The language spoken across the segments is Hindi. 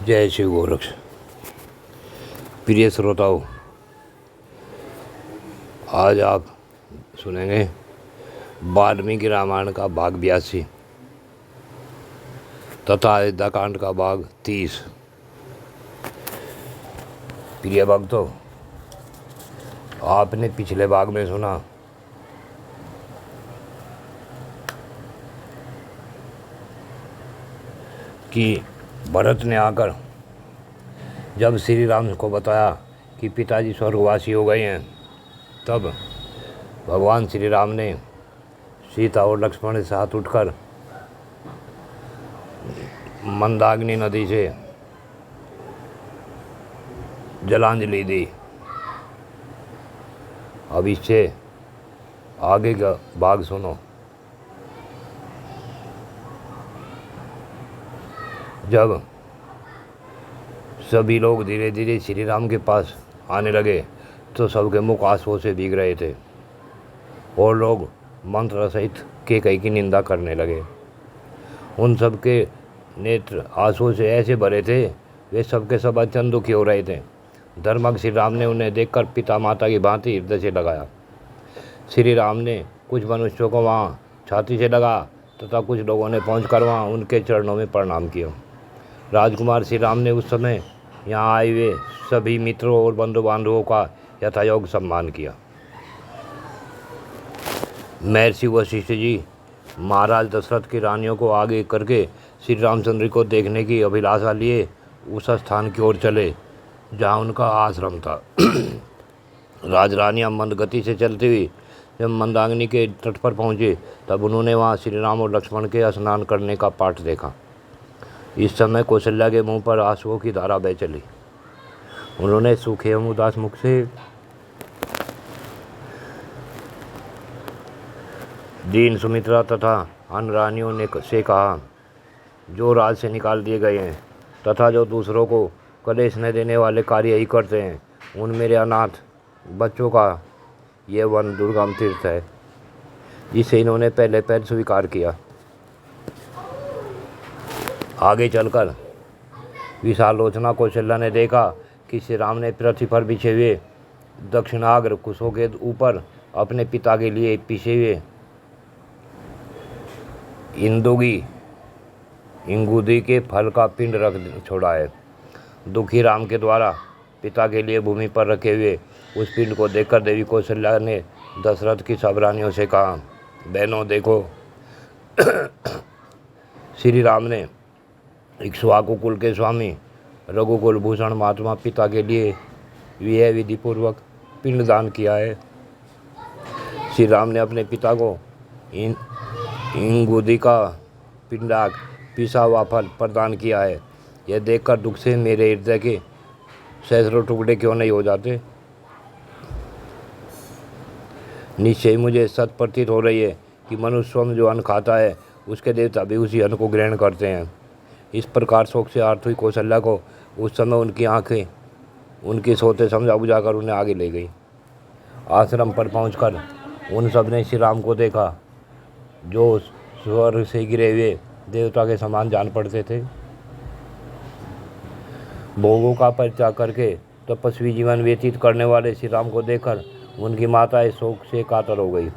जय श्री गोरक्ष। प्रिय श्रोताओं, आज आप सुनेंगे वाल्मीकि रामायण का भाग 82 तथा अयोध्याकांड का भाग 30। प्रिय भक्तों, आपने पिछले भाग में सुना कि भरत ने आकर जब श्री राम को बताया कि पिताजी स्वर्गवासी हो गए हैं, तब भगवान श्री राम ने सीता और लक्ष्मण के साथ उठकर मंदाकिनी नदी से जलांजलि दी। अब इससे आगे का भाग सुनो। जब सभी लोग धीरे धीरे श्री राम के पास आने लगे तो सबके मुख आंसुओं से भीग रहे थे और लोग मंत्र सहित कैकेयी की निंदा करने लगे। उन सब के नेत्र आंसुओं से ऐसे भरे थे, वे सबके सब अत्यंत दुखी हो रहे थे। धर्मज्ञ श्री राम ने उन्हें देखकर पिता माता की भांति हृदय से लगाया। श्री राम ने कुछ मनुष्यों को वहाँ छाती से लगा तथा कुछ लोगों ने पहुँचकर वहाँ उनके चरणों में प्रणाम किया। राजकुमार श्री राम ने उस समय यहाँ आए हुए सभी मित्रों और बंधु बांधवों का यथायोग्य सम्मान किया। महर्षि वशिष्ठ जी महाराज दशरथ की रानियों को आगे करके श्री रामचंद्र को देखने की अभिलाषा लिए उस स्थान की ओर चले जहाँ उनका आश्रम था। राजरानियाँ मंद गति से चलती हुई जब मंदाकिनी के तट पर पहुँचे तब उन्होंने वहाँ श्री राम और लक्ष्मण के स्नान करने का पाठ देखा। इस समय कौशल्या के मुंह पर आंसुओं की धारा बह चली। उन्होंने सूखे एवं उदास मुख से दीन सुमित्रा तथा अन्य रानियों ने से कहा, जो राज से निकाल दिए गए हैं तथा जो दूसरों को कलेश न देने वाले कार्य ही करते हैं, उन मेरे अनाथ बच्चों का यह वन दुर्गम तीर्थ है। इसे इन्होंने पहले पहल स्वीकार किया। आगे चलकर विशालोचना कौशल्या ने देखा कि श्री राम ने पृथ्वी पर बिछे हुए दक्षिणाग्र कुशों के ऊपर अपने पिता के लिए पिसे हुए इंगुदी के फल का पिंड रख छोड़ा है। दुखी राम के द्वारा पिता के लिए भूमि पर रखे हुए उस पिंड को देखकर देवी कौशल्या ने दशरथ की सब रानियों से कहा, बहनों देखो, श्री राम ने इक्ष्वाकु कुल के स्वामी रघुकुल भूषण महात्मा पिता के लिए यह विधि पूर्वक पिंडदान किया है। श्री राम ने अपने पिता को इंगुदी का पिंडाक पिसा हुआ फल प्रदान किया है। यह देखकर दुख से मेरे हृदय के सैकड़ों टुकड़े क्यों नहीं हो जाते। निश्चय मुझे सत प्रतीत हो रही है कि मनुष्य स्वयं जो अन्न खाता है उसके देवता भी उसी अन्न को ग्रहण करते हैं। इस प्रकार शोक से आर्त हुई कौशल्या को उस समय उनकी आंखें उनकी सोते समझा बुझाकर उन्हें आगे ले गई। आश्रम पर पहुंचकर उन सब ने श्री राम को देखा, जो स्वर्ग से गिरे हुए देवता के समान जान पड़ते थे। भोगों का परित्याग करके तपस्वी जीवन व्यतीत करने वाले श्री राम को देखकर उनकी माताएं शोक से कातर हो गई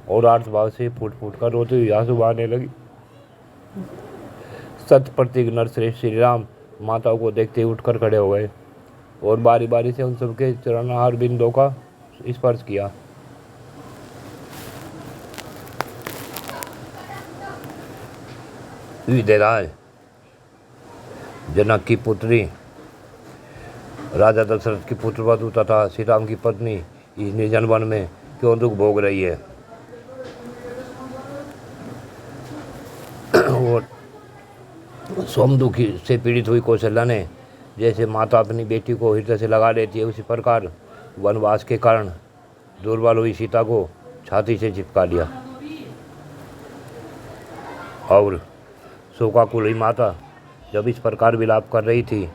और आर्तभाव से फूट फूट कर रोती हुई आंसू बहाने लगी। सत प्रतीक नरश्रेष्ठ श्री राम माताओं को देखते ही उठकर खड़े हो गए और बारी बारी से उन सबके चरणार बिंदों का स्पर्श किया। विदेराज जनक की पुत्री राजा दशरथ की पुत्रवधू तथा श्री राम की पत्नी इस निर्जन वन में क्यों दुख भोग रही है। और स्वयं दुखी से पीड़ित हुई कौशल्या ने जैसे माता अपनी बेटी को हृदय से लगा लेती है, उसी प्रकार वनवास के कारण दुर्बल हुई सीता को छाती से चिपका लिया। और शोकाकुल माता जब इस प्रकार विलाप कर रही थी,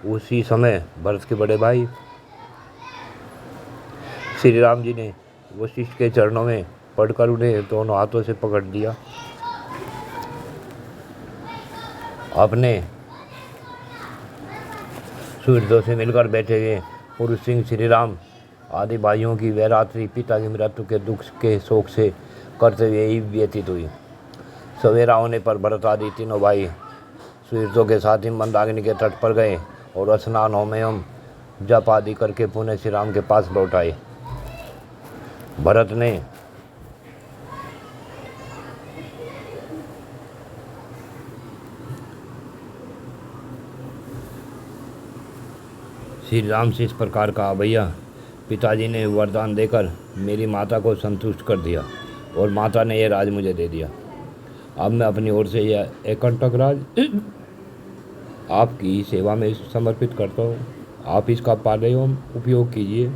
उसी समय भरत के बड़े भाई श्री राम जी ने वशिष्ठ के चरणों में पड़कर उन्हें दोनों हाथों से पकड़ लिया। अपने सूर्योदय से मिलकर बैठे हुए पुरुष सिंह, श्री राम आदि भाइयों की वह रात्रि पिता की मृत्यु के दुख के शोक से करते हुए ही व्यतीत हुई। सवेरा होने पर भरत आदि तीनों भाई सूर्योदय के साथ ही मंदाकिनी के तट पर गए और स्नान होम एवं जप आदि करके पुनः श्री राम के पास लौट आए। भरत ने श्री राम से इस प्रकार कहा, भैया पिताजी ने वरदान देकर मेरी माता को संतुष्ट कर दिया और माता ने यह राज मुझे दे दिया। अब मैं अपनी ओर से यह एकंटक राज आपकी सेवा में समर्पित करता हूँ। आप इसका पालन एवं उपयोग कीजिए।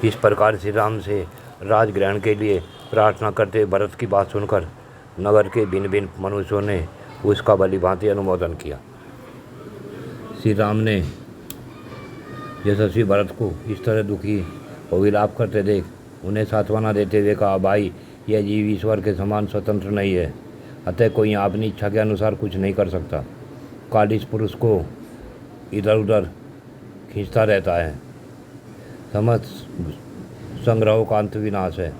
इस प्रकार श्री राम से राज ग्रहण के लिए प्रार्थना करते भरत की बात सुनकर नगर के भिन्न भिन्न मनुष्यों ने उसका भली भांति अनुमोदन किया। श्री राम ने यशस्वी भरत को इस तरह दुखी और विलाप करते देख उन्हें सांत्वना देते हुए कहा, भाई यह जीव ईश्वर के समान स्वतंत्र नहीं है, अतः कोई अपनी इच्छा के अनुसार कुछ नहीं कर सकता। काल इस पुरुष को इधर उधर खींचता रहता है। समस्त संग्रहों का अंत विनाश है,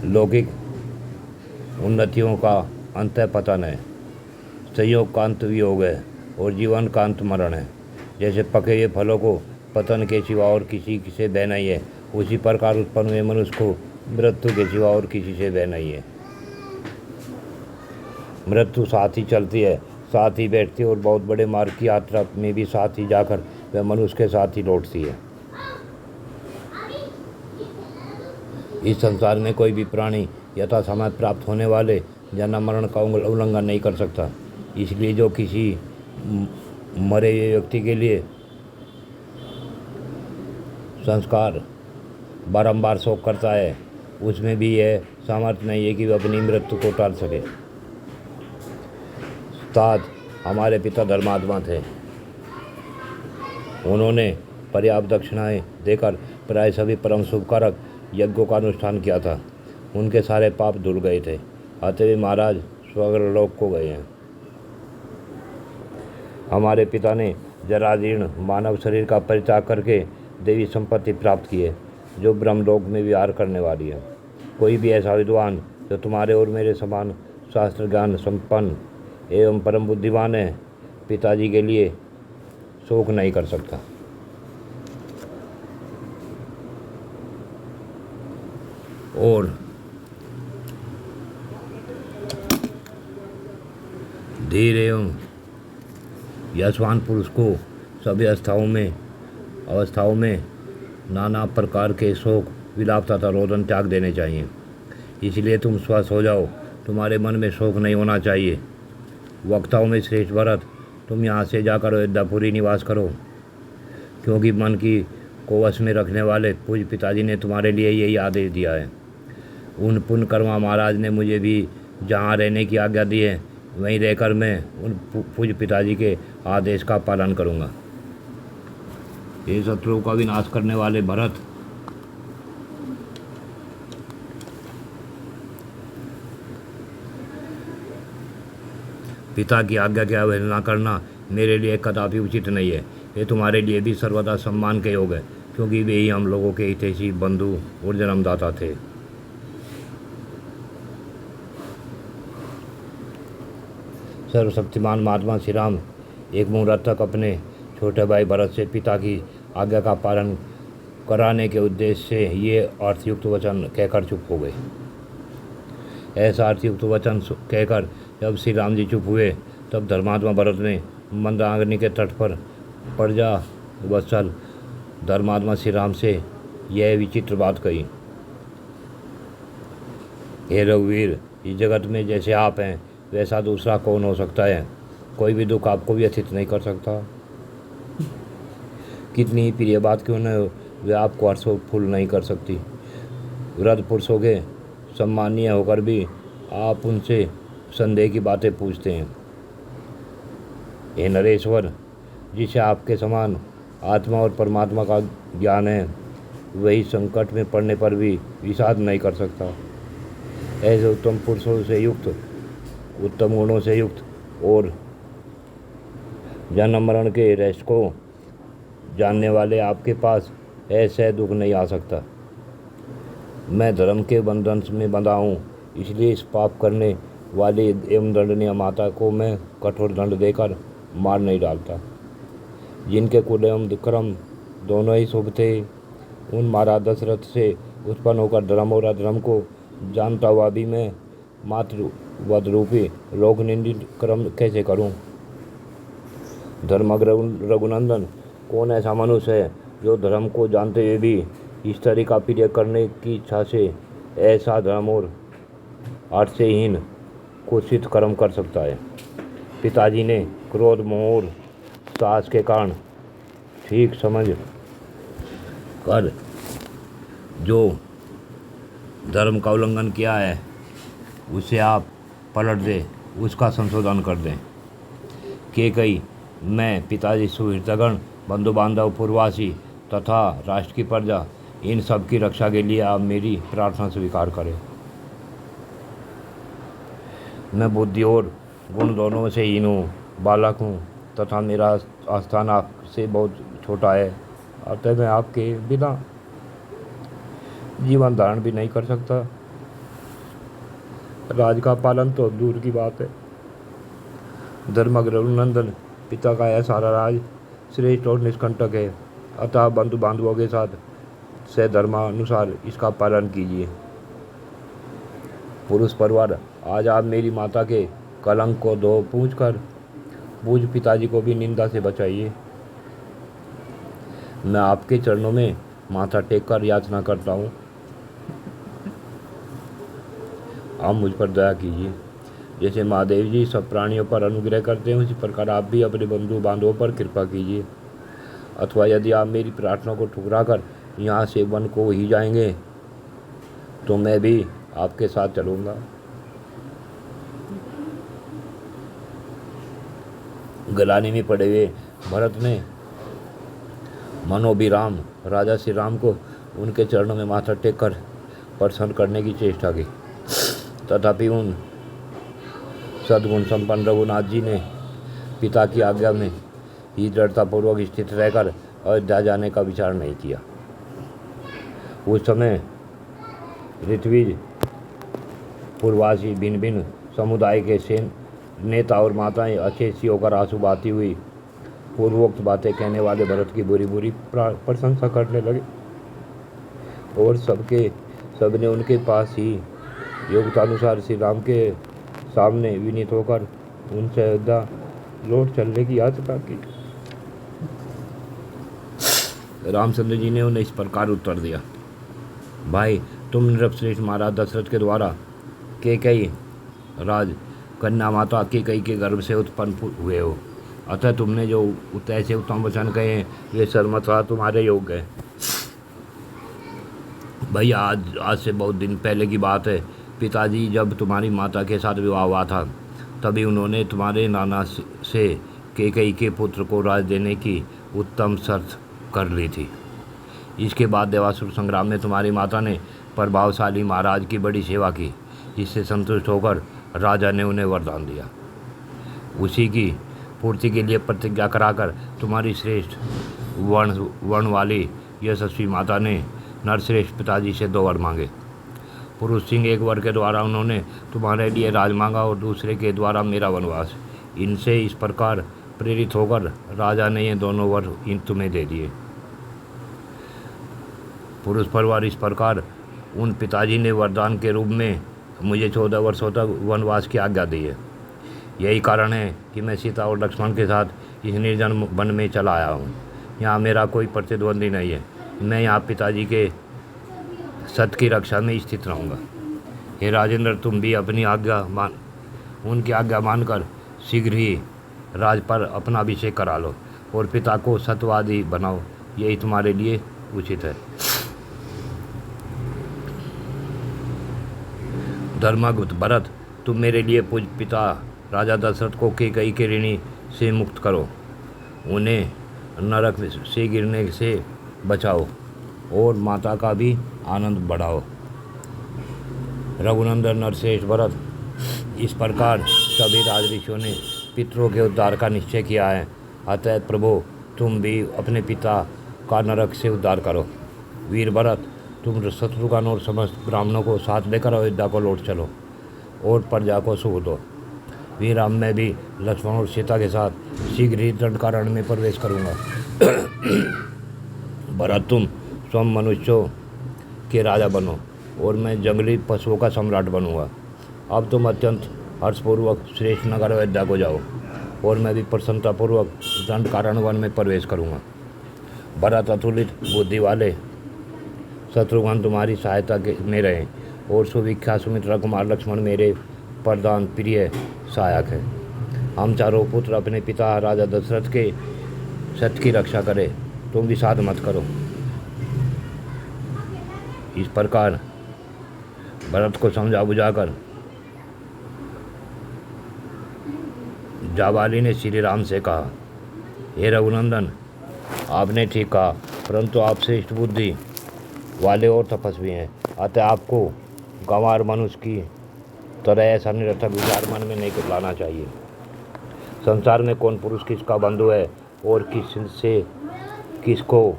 लौकिक उन्नतियों का अंत पतन है, संयोग का अंत वियोग है और जीवन का अंत मरण है। जैसे पके हुए फलों को पतन के सिवा और किसी से भय नहीं है, उसी प्रकार उत्पन्न हुए मनुष्य को मृत्यु के सिवा और किसी से भय नहीं है। मृत्यु साथ ही चलती है, साथ ही बैठती है और बहुत बड़े मार्ग की यात्रा में भी साथ ही जाकर वह मनुष्य के साथ ही लौटती है। इस संसार में कोई भी प्राणी यथा समय प्राप्त होने वाले जन्म मरण का उल्लंघन नहीं कर सकता। इसलिए जो किसी मरे हुए व्यक्ति के लिए संस्कार बारंबार शोक करता है, उसमें भी यह सामर्थ्य नहीं है कि वह अपनी मृत्यु को टाल सके। उस्ताद हमारे पिता धर्मात्मा थे। उन्होंने पर्याप्त दक्षिणाएं देकर प्राय सभी परम शुभकारक यज्ञों का अनुष्ठान किया था। उनके सारे पाप धुल गए थे, अतः वे महाराज स्वर्गलोक को गए हैं। हमारे पिता ने जराजीर्ण मानव शरीर का परित्याग करके देवी संपत्ति प्राप्त की है, जो ब्रह्मलोक में विहार करने वाली है। कोई भी ऐसा विद्वान जो तुम्हारे और मेरे समान शास्त्र ज्ञान संपन्न एवं परम बुद्धिमान है, पिताजी के लिए शोक नहीं कर सकता। और धीर एवं यशवान पुरुष को सभी अवस्थाओं में नाना प्रकार के शोक विलाप तथा रोदन त्याग देने चाहिए। इसलिए तुम स्वस्थ हो जाओ, तुम्हारे मन में शोक नहीं होना चाहिए। वक्ताओं में श्रेष्ठ भरत, तुम यहाँ से जाकर अयोध्यापुरी निवास करो, क्योंकि मन को वश में रखने वाले पूज्य पिताजी ने तुम्हारे लिए यही आदेश दिया है। उन पुण्यकर्मा महाराज ने मुझे भी जहाँ रहने की आज्ञा दी है, वहीं रहकर मैं उन पूज्य पिताजी के आदेश का पालन करूँगा। ये शत्रुओं का विनाश करने वाले भरत, पिता की आज्ञा की अवहेलना करना मेरे लिए कदापि उचित नहीं है। ये तुम्हारे लिए भी सर्वदा सम्मान के योग है, क्योंकि वे ही हम लोगों के हितैषी बंधु और जन्मदाता थे। सर्वशक्तिमान महात्मा श्री राम एक मुहूर्त तक अपने छोटे भाई भरत से पिता की आज्ञा का पालन कराने के उद्देश्य से ये अर्थयुक्त वचन कहकर चुप हो गए। ऐसा अर्थयुक्त वचन कहकर जब श्री राम जी चुप हुए, तब धर्मात्मा भरत ने मंदाकिनी के तट पर प्रजा वत्सल धर्मात्मा श्री राम से यह विचित्र बात कही, हे रघुवीर, इस जगत में जैसे आप हैं वैसा दूसरा कौन हो सकता है। कोई भी दुख आपको व्यथित नहीं कर सकता। कितनी ही प्रिय बात क्यों न हो, वे आपको हर्षोत्फुल्ल नहीं कर सकती। वृद्ध पुरुषों के सम्मानीय होकर भी आप उनसे संदेह की बातें पूछते हैं। हे नरेश्वर, जिसे आपके समान आत्मा और परमात्मा का ज्ञान है, वही संकट में पड़ने पर भी विषाद नहीं कर सकता। ऐसे उत्तम पुरुषों से युक्त, उत्तम गुणों से युक्त और जन्म मरण के रहस्य को जानने वाले आपके पास ऐसे दुख नहीं आ सकता। मैं धर्म के बंधन में बंधा हूँ, इसलिए इस पाप करने वाली एवं दंडनीय माता को मैं कठोर दंड देकर मार नहीं डालता। जिनके कुल एवं क्रम दोनों ही शुभ थे, उन महाराज दशरथ से उत्पन्न होकर धर्म और अधर्म को जानता हुआ भी मैं मातृवध रूपी लोक निंदित कर्म कैसे करूं? धर्म रघुनंदन, कौन ऐसा मनुष्य है जो धर्म को जानते हुए भी इस तरह का प्रिय करने की इच्छा से ऐसा धर्म और अर्थ से हीन कुत्सित कर्म कर सकता है? पिताजी ने क्रोध, मोह और साहस के कारण ठीक समझ कर जो धर्म का उल्लंघन किया है उसे आप पलट दें, उसका संशोधन कर दें। कैकेयी, मैं, पिताजी, सुहृदगण, बंधु बांधव, पूर्ववासी तथा राष्ट्र की प्रजा, इन सब की रक्षा के लिए आप मेरी प्रार्थना स्वीकार करें। मैं बुद्धि और गुण दोनों से हीन हूँ, बालक हूँ तथा मेरा स्थान आपसे बहुत छोटा है। अतः मैं आपके बिना जीवन धारण भी नहीं कर सकता। राज का पालन तो दूर की बात है। धर्म रघुनंदन, पिता का यह सारा राज श्रेष्ठ और निष्कंटक है, अतः बंधु बांधवों के साथ सधर्मानुसार इसका पालन कीजिए। पुरुष परिवार, आज आप मेरी माता के कलंक को धो पूज पिताजी को भी निंदा से बचाइए। मैं आपके चरणों में माथा टेक कर याचना करता हूँ, आप मुझ पर दया कीजिए। जैसे महादेव जी सब प्राणियों पर अनुग्रह करते हैं, उसी प्रकार आप भी अपने बंधु बांधवों पर कृपा कीजिए। अथवा यदि आप मेरी प्रार्थना को ठुकरा कर यहाँ से वन को ही जाएंगे तो मैं भी आपके साथ चलूँगा। गलानी में पड़े हुए भरत ने मनोभिराम राजा श्री राम को उनके चरणों में माथा टेक कर प्रसन्न करने की चेष्टा की, तथापि उन सद्गुण संपन्न रघुनाथ जी ने पिता की आज्ञा में ही दृढ़तापूर्वक स्थित रहकर अयोध्या जाने का विचार नहीं किया। उस समय ऋत्विज, पूर्ववासी, भिन्न भिन्न समुदाय के सेन नेता और माताएं अचेत होकर आंसू बहाती हुई पूर्वोक्त बातें कहने वाले भरत की बुरी बुरी प्रशंसा करने लगे और सबने उनके पास ही योग्यतानुसार श्री राम के सामने विनीत होकर उनसे अयोध्या लौट चलने की याचना की। रामचंद्र जी ने उन्हें इस प्रकार उत्तर दिया, भाई, तुम नृपश्रेष्ठ महाराज दशरथ के द्वारा कैकेयी राज कन्या माता कैकेयी के गर्भ से उत्पन्न हुए हो, अतः तुमने जो ऐसे उत्तम वचन कहे हैं वे सर्वथा तुम्हारे योग्य है। भैया, आज से बहुत दिन पहले की बात है। पिताजी जब तुम्हारी माता के साथ विवाह हुआ था, तभी उन्होंने तुम्हारे नाना से कैकेयी के पुत्र को राज देने की उत्तम शर्त कर ली थी। इसके बाद देवासुर संग्राम में तुम्हारी माता ने प्रभावशाली महाराज की बड़ी सेवा की, जिससे संतुष्ट होकर राजा ने उन्हें वरदान दिया। उसी की पूर्ति के लिए प्रतिज्ञा कराकर तुम्हारी श्रेष्ठ वर्ण वाली यशस्वी माता ने नरश्रेष्ठ पिताजी से 2 वर मांगे। पुरुष सिंह एक वर के द्वारा उन्होंने तुम्हारे लिए राज मांगा और दूसरे के द्वारा मेरा वनवास। इनसे इस प्रकार प्रेरित होकर राजा ने ये दोनों वर तुम्हें दे दिए। पुरुष परिवार, इस प्रकार उन पिताजी ने वरदान के रूप में मुझे 14 वर्षों तक वनवास की आज्ञा दी है। यही कारण है कि मैं सीता और लक्ष्मण के साथ इस निर्जन वन में चला आया हूँ। यहाँ मेरा कोई प्रतिद्वंदी नहीं है। मैं यहाँ पिताजी के सत की रक्षा में स्थित रहूँगा। हे राजेंद्र, तुम भी अपनी उनकी आज्ञा मानकर शीघ्र ही राज पर अपना अभिषेक करा लो और पिता को सत्यवादी बनाओ। यही तुम्हारे लिए उचित है। धर्मगुप्त भरत, तुम मेरे लिए पूज पिता राजा दशरथ को कैकेयी के ऋणी से मुक्त करो, उन्हें नरक से गिरने से बचाओ। और माता का भी आनंद बढ़ाओ। रघुनंदन नरश्रेष्ठ भरत, इस प्रकार सभी राजऋषियों ने पितरों के उद्धार का निश्चय किया है। अतः प्रभु तुम भी अपने पिता का नरक से उद्धार करो। वीर भरत, तुम शत्रुघ्न और समस्त ब्राह्मणों को साथ लेकर अयोध्या को लौट चलो और प्रजा को सुख दो। वीर राम, मैं भी लक्ष्मण और सीता के साथ शीघ्र ही दंडकारण्य में प्रवेश करूँगा। भरत, तुम स्वयं मनुष्यों के राजा बनो और मैं जंगली पशुओं का सम्राट बनूंगा। अब तुम अत्यंत हर्षपूर्वक श्रेष्ठ नगर अयोध्या को जाओ और मैं भी प्रसन्नतापूर्वक दंडकारण्य वन में प्रवेश करूँगा। भरत, अतुलित बुद्धि वाले शत्रुघ्न तुम्हारी सहायता में रहें और सुविख्यात सुमित्रा कुमार लक्ष्मण मेरे प्रधान प्रिय सहायक है। हम चारों पुत्र अपने पिता राजा दशरथ के सत्य की रक्षा करें, तुम विषाद मत करो। इस प्रकार भरत को समझा बुझाकर जाबाली ने श्री राम से कहा, हे रघुनंदन, आपने ठीक कहा, परंतु आप श्रेष्ठ बुद्धि वाले और तपस्वी हैं, अतः आपको गंवार मनुष्य की तरह ऐसा निरर्थक विचार मन में नहीं लाना चाहिए। संसार में कौन पुरुष किसका बंधु है और किससे किसको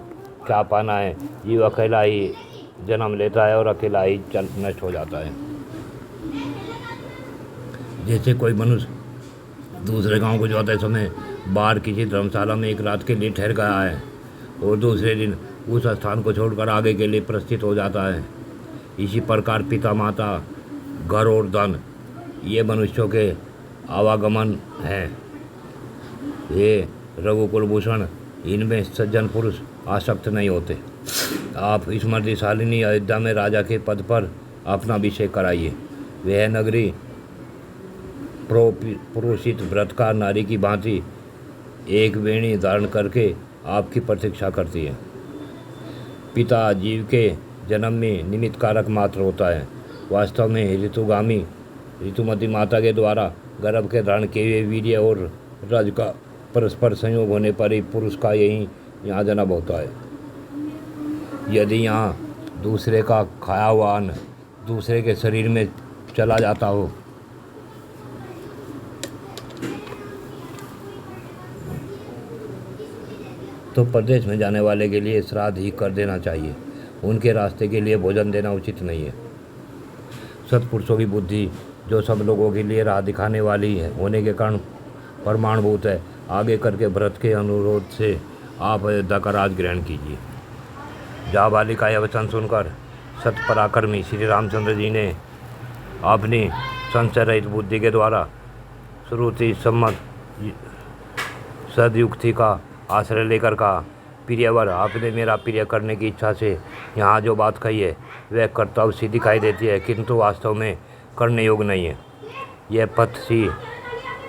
क्या पाना है, जीव अकेला ही जन्म लेता है और अकेला ही नष्ट हो जाता है। जैसे कोई मनुष्य दूसरे गांव को जाते समय बाहर किसी धर्मशाला में एक रात के लिए ठहर गया है और दूसरे दिन उस स्थान को छोड़कर आगे के लिए प्रस्थित हो जाता है, इसी प्रकार पिता माता घर और धन ये मनुष्यों के आवागमन हैं। ये रघुकुलभूषण, इनमें सज्जन पुरुष आसक्त नहीं होते। आप स्मृतिशालिनी अयोध्या में राजा के पद पर अपना अभिषेक कराइए। वह नगरी पुरोषित व्रत का नारी की भांति एक वेणी धारण करके आपकी प्रतीक्षा करती है। पिता जीव के जन्म में निमित्त कारक मात्र होता है। वास्तव में ऋतुगामी ऋतुमती माता के द्वारा गर्भ के धारण किए हुए वीर्य और रज का परस्पर संयोग होने पर ही पुरुष का यहाँ जन्म होता है। यदि यहाँ दूसरे का खाया हुआ अन्न दूसरे के शरीर में चला जाता हो तो प्रदेश में जाने वाले के लिए श्राद्ध ही कर देना चाहिए। उनके रास्ते के लिए भोजन देना उचित नहीं है। सत्पुरुषों की बुद्धि जो सब लोगों के लिए राह दिखाने वाली है होने के कारण प्रमाणभूत है। आगे करके भरत के अनुरोध से आप अयोध्या का राज ग्रहण कीजिए। जाबाली का यह वचन सुनकर सत्पराक्रमी श्री रामचंद्र जी ने अपनी संशय रहित बुद्धि के द्वारा श्रुति सम्मत सदयुक्ति का आश्रय लेकर कहा, प्रियवर, आपने मेरा प्रिय करने की इच्छा से यहाँ जो बात कही है वह कर्तव्य सी दिखाई देती है, किंतु वास्तव में करने योग्य नहीं है। यह पथ सी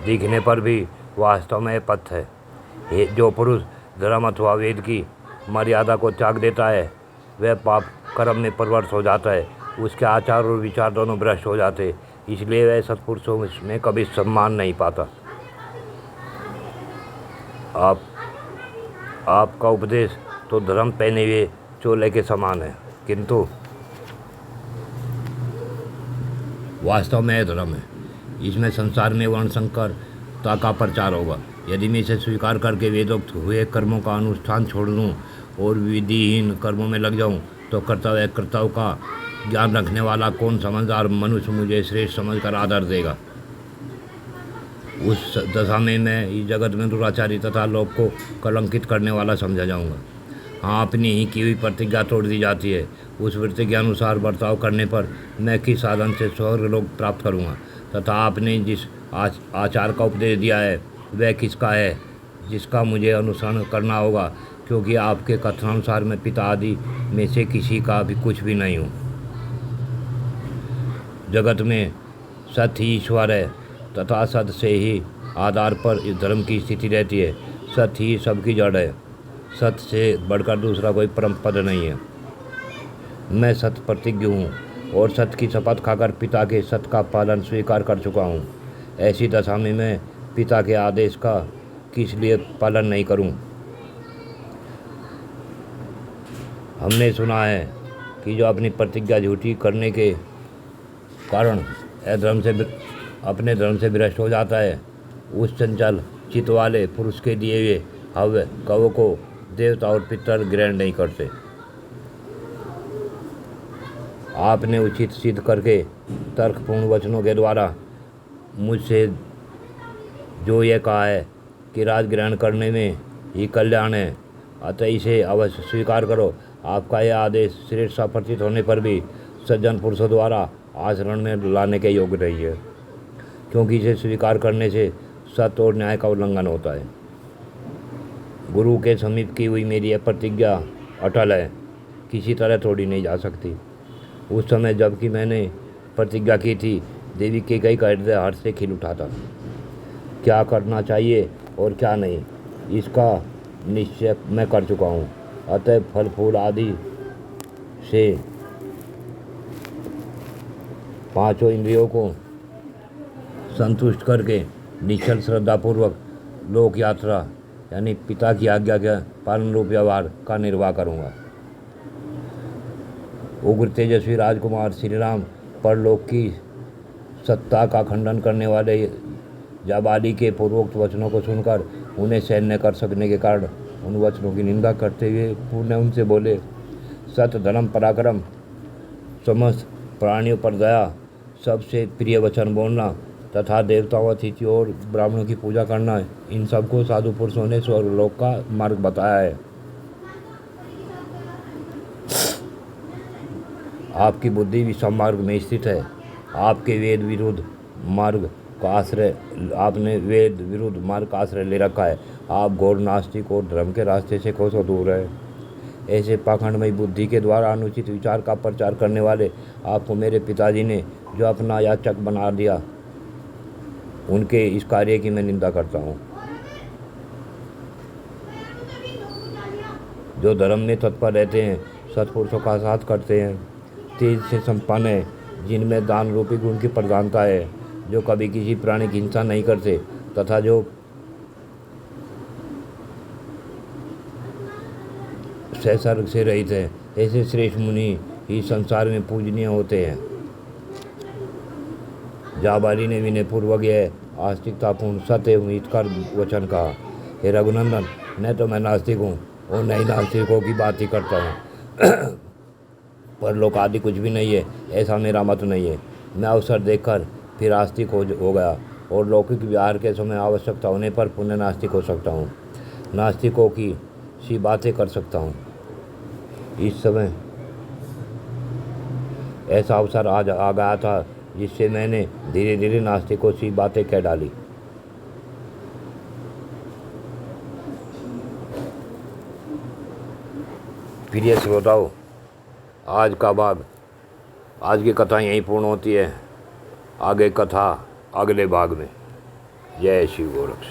दिखने पर भी वास्तव में पथ है। जो पुरुष धर्म अथवा वेद की मर्यादा को त्याग देता है वह पाप कर्म में प्रवृत्त हो जाता है। उसके आचार और विचार दोनों भ्रष्ट हो जाते, इसलिए वह सत्पुरुषों में कभी सम्मान नहीं पाता। आपका उपदेश तो धर्म पहने हुए चोले के समान है, किंतु वास्तव में यह धर्म है। इसमें संसार में वर्ण संकरता का प्रचार होगा। यदि मैं इसे स्वीकार करके वेदोक्त हुए कर्मों का अनुष्ठान छोड़ दूँ और विधिहीन कर्मों में लग जाऊँ तो कर्तव्य का ज्ञान रखने वाला कौन समझदार मनुष्य मुझे श्रेष्ठ समझकर आदर देगा। उस दशा में मैं इस जगत में दुराचारी तथा लोक को कलंकित करने वाला समझा जाऊंगा। हाँ, अपनी ही की हुई प्रतिज्ञा तोड़ दी जाती है। उस प्रतिज्ञा अनुसार बर्ताव करने पर मैं किस साधन से स्वर्ग लोक प्राप्त करूंगा तथा आपने जिस आचार का उपदेश दिया है वह किसका है जिसका मुझे अनुसरण करना होगा, क्योंकि आपके कथनानुसार मैं पिता आदि में से किसी का भी कुछ भी नहीं हूँ। जगत में सत्य ही ईश्वर है तथा सत्य से ही आधार पर इस धर्म की स्थिति रहती है। सत्य ही सबकी जड़ है। सत्य से बढ़कर दूसरा कोई परम पद नहीं है। मैं सत्य प्रतिज्ञ हूँ और सत्य की शपथ खाकर पिता के सत्य का पालन स्वीकार कर चुका हूँ। ऐसी दशा में मैं पिता के आदेश का किस लिए पालन नहीं करूँ। हमने सुना है कि जो अपनी प्रतिज्ञा झूठी करने के कारण अपने धर्म से भ्रष्ट हो जाता है, उस चंचल चित्त वाले पुरुष के दिए हुए हव्य कवों को देवता और पितर ग्रहण नहीं करते। आपने उचित सिद्ध करके तर्कपूर्ण वचनों के द्वारा मुझसे जो यह कहा है कि राज ग्रहण करने में ही कल्याण है, अतः इसे अवश्य स्वीकार करो। आपका यह आदेश श्रेष्ठ सा प्रतीत होने पर भी सज्जन पुरुषों द्वारा आचरण में लाने के योग्य नहीं है, क्योंकि इसे स्वीकार करने से सत्य और न्याय का उल्लंघन होता है। गुरु के समीप की हुई मेरी यह प्रतिज्ञा अटल है, किसी तरह तोड़ी नहीं जा सकती। उस समय जबकि मैंने प्रतिज्ञा की थी, देवी कैकेयी का हृदय हर्ष से खिल उठा था। क्या करना चाहिए और क्या नहीं, इसका निश्चय मैं कर चुका हूँ। अतः फल फूल आदि से पांचों इंद्रियों को संतुष्ट करके निश्चल श्रद्धापूर्वक लोक यात्रा यानी पिता की आज्ञा के पालन रूप व्यवहार का निर्वाह करूँगा। उग्र तेजस्वी राजकुमार श्री राम परलोक की सत्ता का खंडन करने वाले जाबाली के पूर्वोक्त वचनों को सुनकर उन्हें सहन न कर सकने के कारण उन वचनों की निंदा करते हुए पुण्य उनसे बोले, सत्य धर्म पराक्रम समस्त प्राणियों पर दया, सबसे प्रिय वचन बोलना तथा देवताओं अतिथियों और ब्राह्मणों की पूजा करना, इन सबको साधु पुरुषों ने स्वर्गलोक का मार्ग बताया है। आपकी बुद्धि विषम मार्ग में स्थित है। आपने वेद विरुद्ध मार्ग का आश्रय ले रखा है। आप घोर नास्तिक और धर्म के रास्ते से कोसों दूर है। ऐसे पाखंडमयी बुद्धि के द्वारा अनुचित विचार का प्रचार करने वाले आपको मेरे पिताजी ने जो अपना याचक बना दिया, उनके इस कार्य की मैं निंदा करता हूँ। जो धर्म में तत्पर रहते हैं, सत्पुरुषों का साथ करते हैं, तेज से संपन्न है, जिनमें दान रूपी गुण की प्रधानता है, जो कभी किसी प्राणी की हिंसा नहीं करते तथा जो सत्सर्ग से रहित है, ऐसे श्रेष्ठ मुनि ही संसार में पूजनीय होते हैं। जाबाली ने विनयपूर्वक यह आस्तिकतापूर्ण सत्य एवं हितकर वचन कहा। हे रघुनंदन, न तो मैं नास्तिक हूँ और न ही नास्तिकों की बात ही करता हूँ। परलोक आदि कुछ भी नहीं है, ऐसा मेरा मत नहीं है। मैं अवसर देखकर फिर आस्तिक हो गया और लौकिक व्यवहार के समय आवश्यकता होने पर पुनः नास्तिक हो सकता हूँ। नास्तिकों की सी बातें कर सकता हूँ। इस समय ऐसा अवसर आ गया था जिससे मैंने धीरे धीरे नास्तिकों सी बातें कह डाली। प्रिय श्रोताओं, आज की कथा यहीं पूर्ण होती है। आगे कथा अगले भाग में। जय शिव गोरक्ष।